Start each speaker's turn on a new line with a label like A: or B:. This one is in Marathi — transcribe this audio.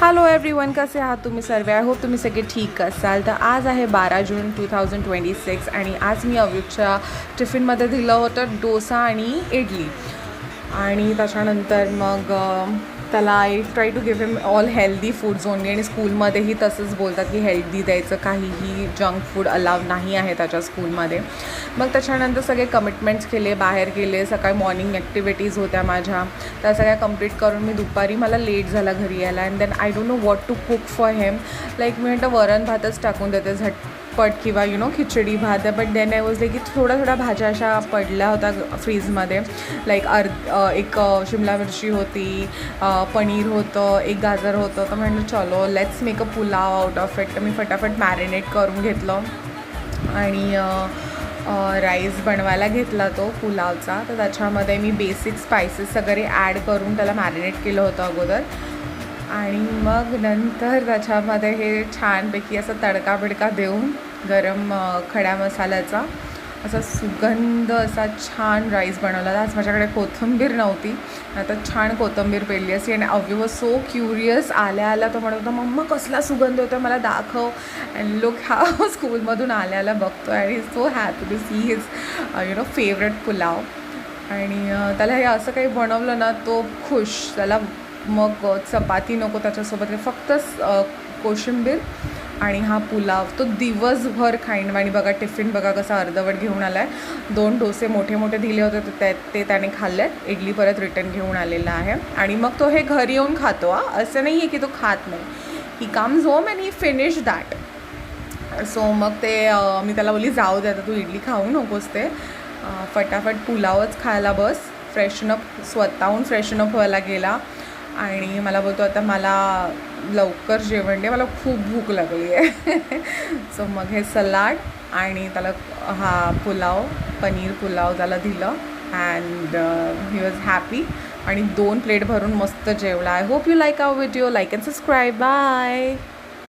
A: हॅलो एव्हरीवन, कसे आहात तुम्ही सर्व? आय होप तुम्ही सगळे ठीक असाल. तर आज आहे 12 जून 2026 आणि आज मी अव्युकच्या टिफिनमध्ये दिलं होतं डोसा आणि इडली. आणि त्याच्यानंतर मग त्याला I try to give him all healthy foods only. आणि स्कूलमध्येही तसंच बोलतात की हेल्दी द्यायचं, काहीही जंक फूड अलाव नाही आहे त्याच्या स्कूलमध्ये. मग त्याच्यानंतर सगळे कमिटमेंट्स केले, बाहेर गेले. सकाळी मॉर्निंग ॲक्टिव्हिटीज होत्या माझ्या, त्या सगळ्या कंप्लीट करून मी दुपारी मला लेट झाला घरी यायला. And then I don't know what to cook for him. Like मी म्हटलं वरण भातच टाकून देते झटपट, किंवा खिचडी भात आहे. But then I was like की थोड्या भाज्या अशा पडल्या होत्या फ्रीजमध्ये. लाईक एक शिमला मिरची होती, पनीर होतं, एक गाजर होतं. तर म्हटलं चलो let's make a pulao out of it. तर मी फटाफट मॅरिनेट करून घेतलं आणि राईस बनवायला घेतला तो पुलावचा. तर त्याच्यामध्ये मी बेसिक स्पायसेस वगैरे ॲड करून त्याला मॅरिनेट केलं होतं अगोदर. आणि मग नंतर त्याच्यामध्ये हे छानपैकी असं तडका बिडका देऊन गरम खड्या मसाल्याचा असा सुगंध असा छान राईस बनवला. आज माझ्याकडे कोथिंबीर नव्हती, आता छान कोथिंबीर पेरली असती. आणि अव्यू वॉज सो क्युरियस. आल्या तो म्हणत होता मम्मा कसला सुगंध होता, मला दाखव. अँड लुक हा स्कूलमधून आल्या बघतो आणि so happy to see his favourite pulao. आणि त्याला हे असं काही बनवलं ना तो खुश. त्याला मग चपाती नको त्याच्यासोबत, फक्त कोशिंबीर आणि हा पुलाव तो दिवसभर खाईन. आणि बघा टिफिन बघा कसा अर्धवट घेऊन आला आहे. 2 डोसे मोठे मोठे दिले होते ते त्याने खाल्ले. इडली परत रिटर्न घेऊन आलेला आहे. आणि मग तो हे घरी येऊन खातो. असं नाही आहे की तो खात नाही. He comes home and he finish that. So मग ते मी त्याला बोलली जाऊ दे आता, तू इडली खाऊ नकोस, ते फटाफट पुलावच खायला बस. फ्रेशनअप स्वतःहून फ्रेशनअप व्हायला गेला आणि मला बोलतो आता मला लवकर जेवण दे, मला खूप भूक लागली आहे. सो मग हे सलाड आणि त्याला हा पुलाव, पनीर पुलाव त्याला दिलं. And he was happy. आणि 2 प्लेट भरून मस्त जेवला. I hope you like our video. Like and subscribe. Bye.